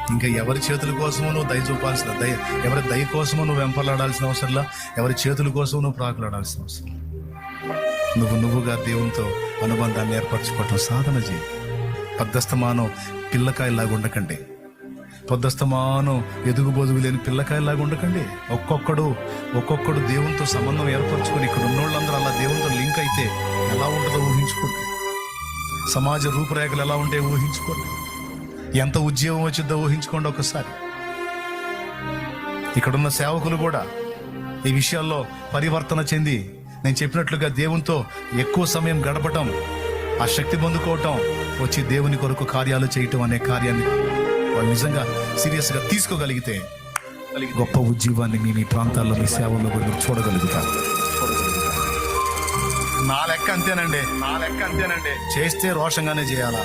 ఇంకా ఎవరి చేతుల కోసమో నువ్వు దయ చూపాల్సిన ఎవరి దయ కోసమో నువ్వు వెంపలాడాల్సిన అవసరంలా, ఎవరి చేతుల కోసం నువ్వు ప్రాకులాడాల్సిన అవసరం. నువ్వుగా దేవునితో అనుబంధాన్ని ఏర్పరచుకోవటం సాధన చేయి. పొద్దస్తమానం పిల్లకాయలాగా ఉండకండి, పొద్దస్తమానం ఎదుగుబొదుగు లేని పిల్లకాయలాగా ఉండకండి. ఒక్కొక్కడు దేవునితో సంబంధం ఏర్పరచుకొని ఇక్కడ ఉన్నోళ్ళందరూ అలా దేవునితో లింక్ అయితే ఎలా ఉంటుందో ఊహించుకోండి. సమాజ రూపురేఖలు ఎలా ఉంటాయో ఊహించుకోండి. ఎంత ఉద్యోగం వచ్చిందో ఊహించుకోండి ఒకసారి. ఇక్కడున్న సేవకులు కూడా ఈ విషయాల్లో పరివర్తన చెంది నేను చెప్పినట్లుగా దేవునితో ఎక్కువ సమయం గడపటం, ఆ శక్తి పొందుకోవటం, వచ్చి దేవుని కొరకు కార్యాలు చేయటం అనే కార్యాన్ని వాళ్ళు నిజంగా సీరియస్గా తీసుకోగలిగితే గొప్ప ఉద్యోగాన్ని మీ ప్రాంతాల్లో మీ సేవల్లో కూడా మీరు చూడగలుగుతారు. నా లెక్క అంతేనండి. చేస్తే రోషంగానే చేయాలా.